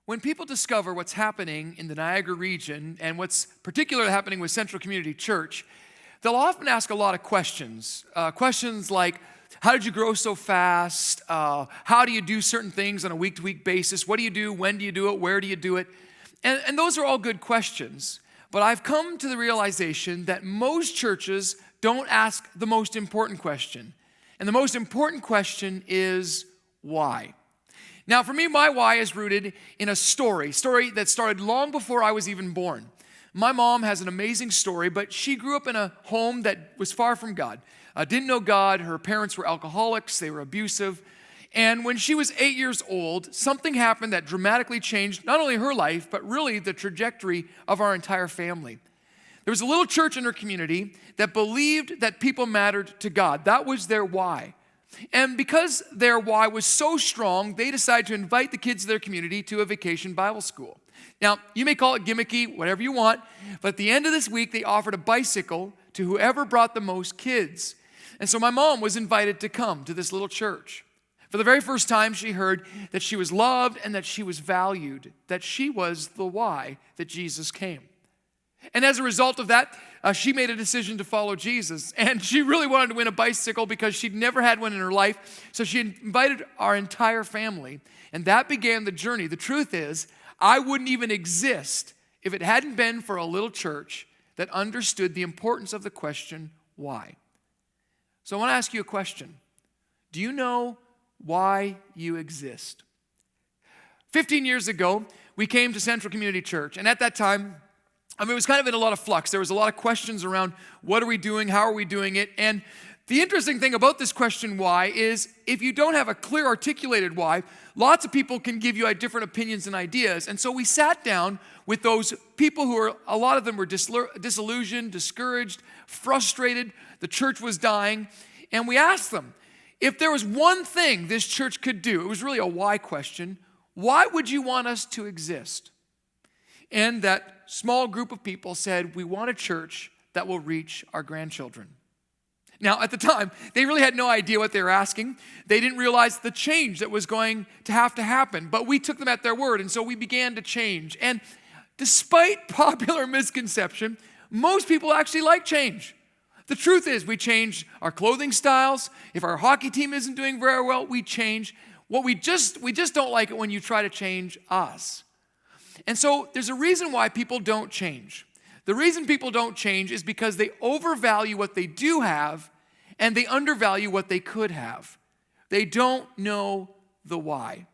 When people discover what's happening in the Niagara region and what's particularly happening with Central Community Church, they'll often ask a lot of questions. Questions like, how did you grow so fast? How do you do certain things on a week-to-week basis? What do you do? When do you do it? Where do you do it? And those are all good questions. But I've come to the realization that most churches don't ask the most important question. And the most important question is, why? Now, for me, my why is rooted in a story that started long before I was even born. My mom has an amazing story, but she grew up in a home that was far from God. Didn't know God. Her parents were alcoholics. They were abusive. And when she was 8 years old, something happened that dramatically changed not only her life, but really the trajectory of our entire family. There was a little church in her community that believed that people mattered to God. That was their why. And because their why was so strong, they decided to invite the kids of their community to a vacation Bible school. Now, you may call it gimmicky, whatever you want, but at the end of this week, they offered a bicycle to whoever brought the most kids. And so my mom was invited to come to this little church. For the very first time, she heard that she was loved and that she was valued, that she was the why that Jesus came. And as a result of that, she made a decision to follow Jesus. And she really wanted to win a bicycle because she'd never had one in her life. So she invited our entire family. And that began the journey. The truth is, I wouldn't even exist if it hadn't been for a little church that understood the importance of the question, why? So I want to ask you a question. Do you know why you exist? 15 years ago, we came to Central Community Church. And at that time, it was kind of in a lot of flux. There was a lot of questions around what are we doing, how are we doing it? And the interesting thing about this question, why, is if you don't have a clear articulated why, lots of people can give you different opinions and ideas. And so we sat down with those people a lot of them were disillusioned, discouraged, frustrated. The church was dying. And we asked them, if there was one thing this church could do, it was really a why question, why would you want us to exist? And that small group of people said, we want a church that will reach our grandchildren. Now, at the time, they really had no idea what they were asking. They didn't realize the change that was going to have to happen. But we took them at their word, and so we began to change. And despite popular misconception, most people actually like change. The truth is, we change our clothing styles. If our hockey team isn't doing very well, we change. We just don't like it when you try to change us. And so there's a reason why people don't change. The reason people don't change is because they overvalue what they do have and they undervalue what they could have. They don't know the why.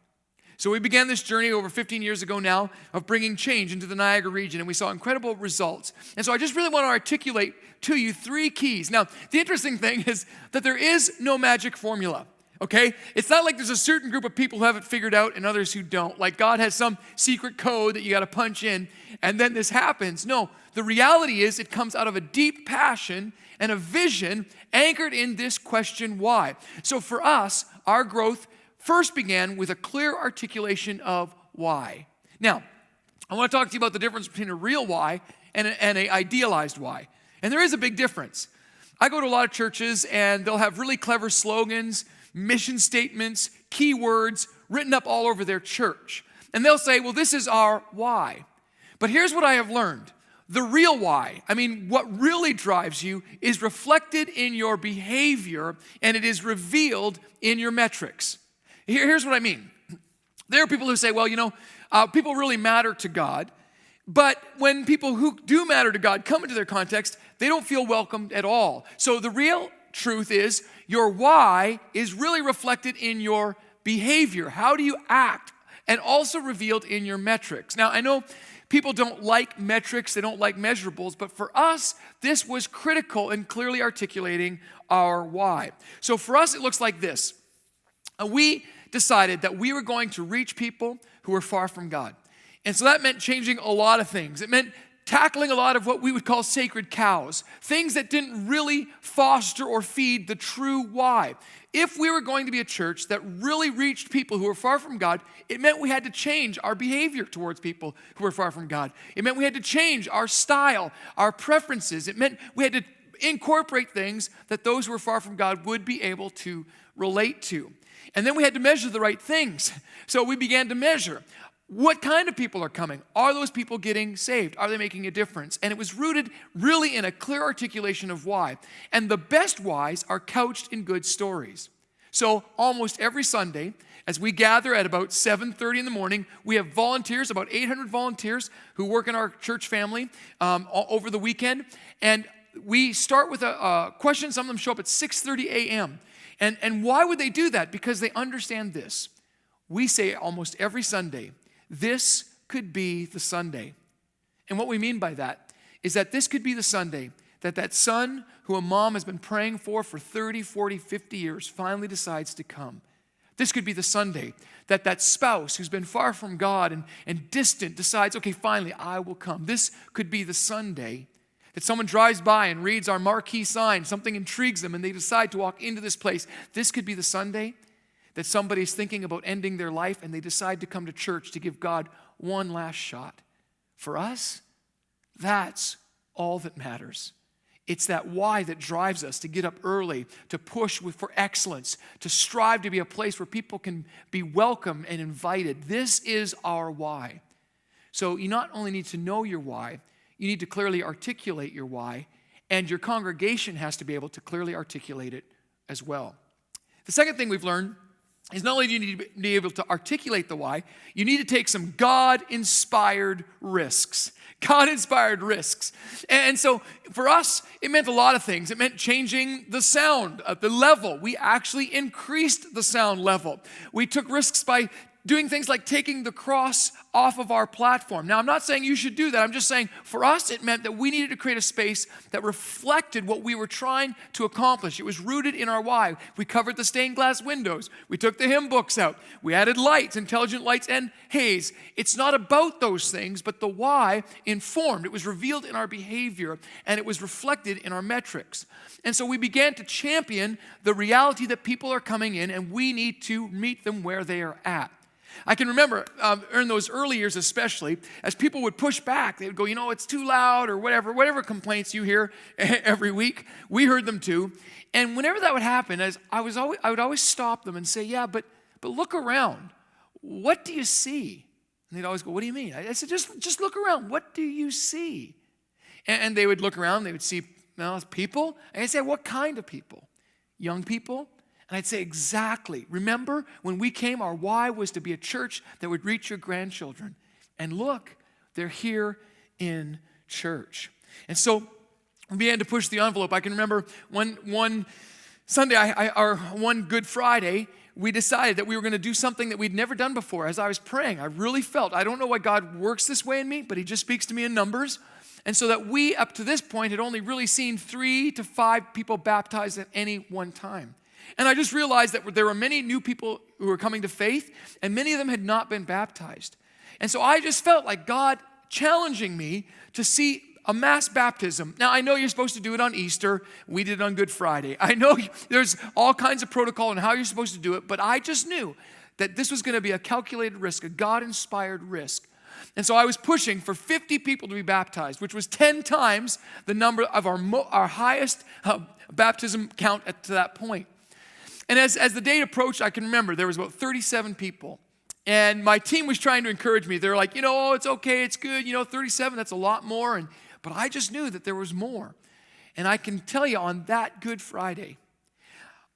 So we began this journey over 15 years ago now of bringing change into the Niagara region, and we saw incredible results. And so I just really want to articulate to you 3 keys. Now, the interesting thing is that there is no magic formula. Okay? It's not like there's a certain group of people who have it figured out and others who don't. Like God has some secret code that you got to punch in and then this happens. No, the reality is it comes out of a deep passion and a vision anchored in this question, why? So for us, our growth first began with a clear articulation of why. Now, I want to talk to you about the difference between a real why and an idealized why. And there is a big difference. I go to a lot of churches and they'll have really clever slogans, mission statements, keywords written up all over their church. And they'll say, well, this is our why. But here's what I have learned. The real why, what really drives you is reflected in your behavior and it is revealed in your metrics. Here's what I mean. There are people who say, well, people really matter to God. But when people who do matter to God come into their context, they don't feel welcomed at all. So the real truth is your why is really reflected in your behavior. How do you act? And also revealed in your metrics. Now, I know people don't like metrics, they don't like measurables, but for us, this was critical in clearly articulating our why. So for us, it looks like this. We decided that we were going to reach people who were far from God. And so that meant changing a lot of things. It meant tackling a lot of what we would call sacred cows, things that didn't really foster or feed the true why. If we were going to be a church that really reached people who were far from God, it meant we had to change our behavior towards people who were far from God. It meant we had to change our style, our preferences. It meant we had to incorporate things that those who were far from God would be able to relate to. And then we had to measure the right things. So we began to measure. what kind of people are coming? Are those people getting saved? Are they making a difference? And it was rooted really in a clear articulation of why. And the best whys are couched in good stories. So almost every Sunday, as we gather at about 7:30 in the morning, we have volunteers, about 800 volunteers who work in our church family over the weekend. And we start with a question. Some of them show up at 6:30 a.m. And why would they do that? Because they understand this. We say almost every Sunday, this could be the Sunday. And what we mean by that is that this could be the Sunday that son who a mom has been praying for 30, 40, 50 years finally decides to come. This could be the Sunday that spouse who's been far from God and distant decides, okay, finally, I will come. This could be the Sunday that someone drives by and reads our marquee sign, something intrigues them, and they decide to walk into this place. This could be the Sunday that somebody's thinking about ending their life and they decide to come to church to give God one last shot. For us, that's all that matters. It's that why that drives us to get up early, to push for excellence, to strive to be a place where people can be welcome and invited. This is our why. So you not only need to know your why, you need to clearly articulate your why, and your congregation has to be able to clearly articulate it as well. The second thing we've learned is not only do you need to be able to articulate the why, you need to take some God-inspired risks. God-inspired risks. And so for us, it meant a lot of things. It meant changing the sound, the level. We actually increased the sound level. We took risks by doing things like taking the cross off of our platform. Now, I'm not saying you should do that. I'm just saying for us, it meant that we needed to create a space that reflected what we were trying to accomplish. It was rooted in our why. We covered the stained glass windows. We took the hymn books out. We added lights, intelligent lights, and haze. It's not about those things, but the why informed. It was revealed in our behavior, and it was reflected in our metrics. And so we began to champion the reality that people are coming in, and we need to meet them where they are at. I can remember in those early years especially, as people would push back, they would go, it's too loud or whatever complaints you hear every week, we heard them too. And whenever that would happen, I would always stop them and say, yeah, but look around. What do you see? And they'd always go, what do you mean? I said, just look around. What do you see? And they would look around, they would see people. And I'd say, what kind of people? Young people? And I'd say, exactly. Remember, when we came, our why was to be a church that would reach your grandchildren. And look, they're here in church. And so we began to push the envelope. I can remember one Sunday, or one Good Friday, we decided that we were going to do something that we'd never done before. As I was praying, I really felt, I don't know why God works this way in me, but he just speaks to me in numbers. And so that we, up to this point, had only really seen 3 to 5 people baptized at any one time. And I just realized that there were many new people who were coming to faith, and many of them had not been baptized. And so I just felt like God challenging me to see a mass baptism. Now, I know you're supposed to do it on Easter. We did it on Good Friday. I know there's all kinds of protocol on how you're supposed to do it, but I just knew that this was going to be a calculated risk, a God-inspired risk. And so I was pushing for 50 people to be baptized, which was 10 times the number of our highest baptism count to that point. And as the date approached, I can remember there was about 37 people. And my team was trying to encourage me. They were like, it's okay, it's good. 37, that's a lot more. But I just knew that there was more. And I can tell you on that Good Friday,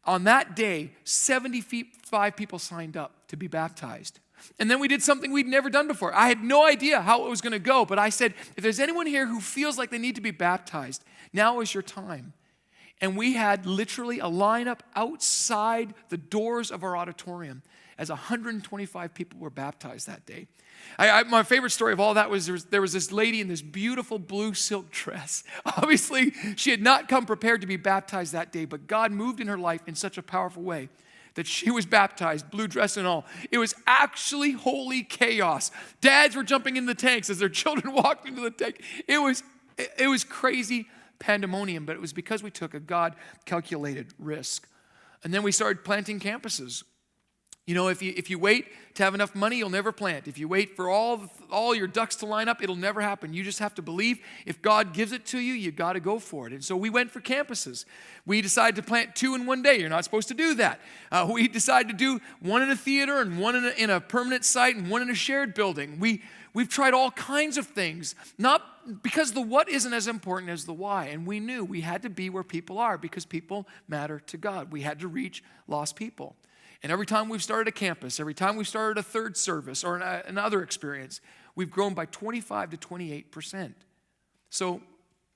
on that day, 75 people signed up to be baptized. And then we did something we'd never done before. I had no idea how it was going to go. But I said, if there's anyone here who feels like they need to be baptized, now is your time. And we had literally a lineup outside the doors of our auditorium as 125 people were baptized that day. My favorite story of all that was there was this lady in this beautiful blue silk dress. Obviously, she had not come prepared to be baptized that day, but God moved in her life in such a powerful way that she was baptized, blue dress and all. It was actually holy chaos. Dads were jumping in the tanks as their children walked into the tank. It was crazy pandemonium, but it was because we took a God-calculated risk. And then we started planting campuses You know, if you wait to have enough money, you'll never plant. If you wait for all your ducks to line up, it'll never happen. You just have to believe if God gives it to you, you got to go for it. And so we went for campuses. We decided to plant 2 in one day. You're not supposed to do that. We decided to do one in a theater and one in a permanent site and one in a shared building. We've tried all kinds of things, not because the what isn't as important as the why. And we knew we had to be where people are because people matter to God. We had to reach lost people. And every time we've started a campus, every time we've started a third service or another experience, we've grown by 25 to 28%. So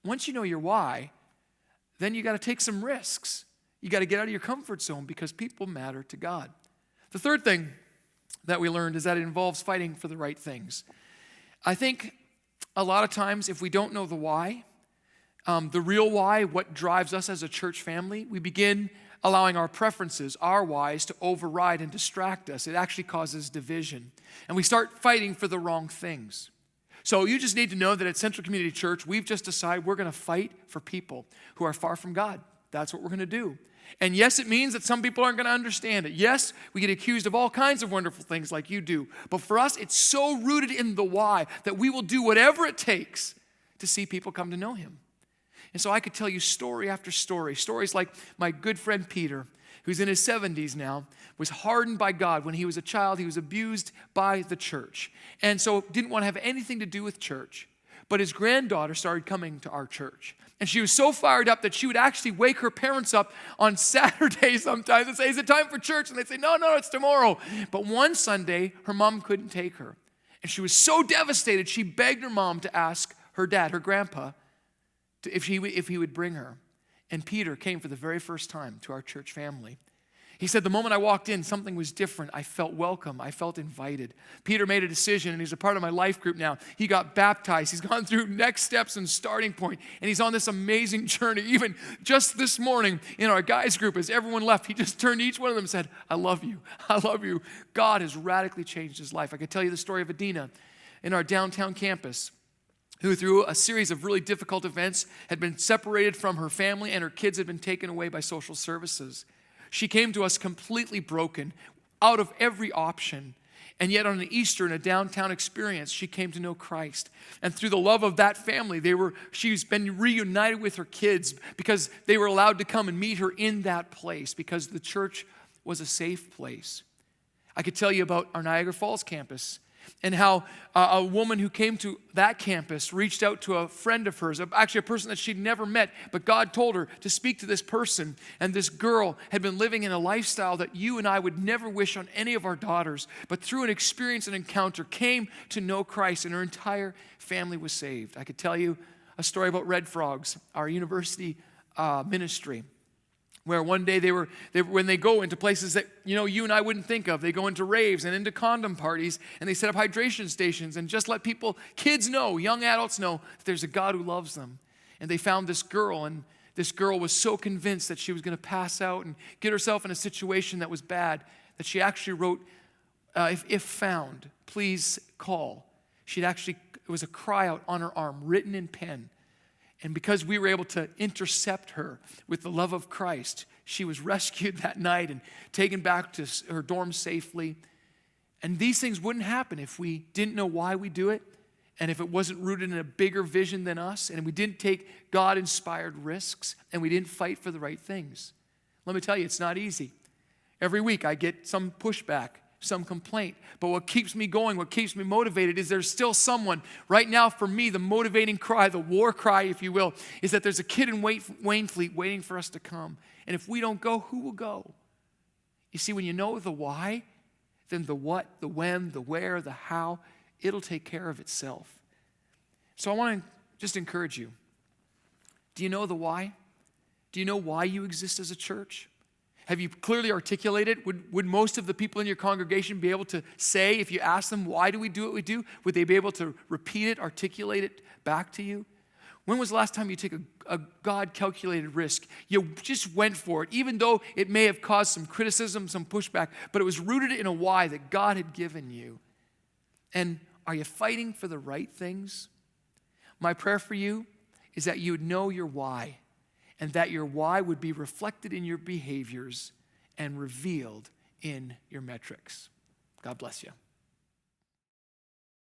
once you know your why, then you got to take some risks. You got to get out of your comfort zone because people matter to God. The third thing that we learned is that it involves fighting for the right things. I think a lot of times if we don't know the why, the real why, what drives us as a church family, we begin allowing our preferences, our whys, to override and distract us. It actually causes division. And we start fighting for the wrong things. So you just need to know that at Central Community Church, we've just decided we're going to fight for people who are far from God. That's what we're going to do. And yes, it means that some people aren't going to understand it. Yes, we get accused of all kinds of wonderful things like you do. But for us, it's so rooted in the why that we will do whatever it takes to see people come to know Him. And so I could tell you story after story. Stories like my good friend Peter, who's in his 70s now, was hardened by God. When he was a child, he was abused by the church. And so didn't want to have anything to do with church. But his granddaughter started coming to our church. And she was so fired up that she would actually wake her parents up on Saturday sometimes and say, is it time for church? And they'd say, no, it's tomorrow. But one Sunday, her mom couldn't take her. And she was so devastated, she begged her mom to ask her dad, her grandpa, if he would bring her. And Peter came for the very first time to our church family. He said, the moment I walked in, something was different. I felt welcome. I felt invited. Peter made a decision, and he's a part of my life group now. He got baptized. He's gone through next steps and starting point, and he's on this amazing journey. Even just this morning in our guys group, as everyone left, he just turned to each one of them and said, I love you. I love you. God has radically changed his life. I could tell you the story of Adina in our downtown campus, who through a series of really difficult events had been separated from her family and her kids had been taken away by social services. She came to us completely broken, out of every option. And yet on an Easter in a downtown experience, she came to know Christ. And through the love of that family, she's been reunited with her kids because they were allowed to come and meet her in that place because the church was a safe place. I could tell you about our Niagara Falls campus and how a woman who came to that campus reached out to a friend of hers, actually a person that she'd never met, but God told her to speak to this person. And this girl had been living in a lifestyle that you and I would never wish on any of our daughters, but through an experience and encounter came to know Christ, and her entire family was saved. I could tell you a story about Red Frogs, our university ministry, where one day when they go into places that you and I wouldn't think of, they go into raves and into condom parties, and they set up hydration stations and just let kids know, young adults know that there's a God who loves them. And they found this girl, and this girl was so convinced that she was going to pass out and get herself in a situation that was bad that she actually wrote, if found, please call. It was a cry out on her arm, written in pen. And because we were able to intercept her with the love of Christ, she was rescued that night and taken back to her dorm safely. And these things wouldn't happen if we didn't know why we do it, and if it wasn't rooted in a bigger vision than us, and we didn't take God-inspired risks, and we didn't fight for the right things. Let me tell you, it's not easy. Every week I get some pushback, some complaint. But what keeps me going, what keeps me motivated is there's still someone. Right now for me, the motivating cry, the war cry, if you will, is that there's a kid in Waynfleet waiting for us to come. And if we don't go, who will go? You see, when you know the why, then the what, the when, the where, the how, it'll take care of itself. So I want to just encourage you. Do you know the why? Do you know why you exist as a church? Have you clearly articulated? Would most of the people in your congregation be able to say, if you ask them, why do we do what we do? Would they be able to repeat it, articulate it back to you? When was the last time you took a God-calculated risk? You just went for it, even though it may have caused some criticism, some pushback, but it was rooted in a why that God had given you. And are you fighting for the right things? My prayer for you is that you would know your why, and that your why would be reflected in your behaviors and revealed in your metrics. God bless you.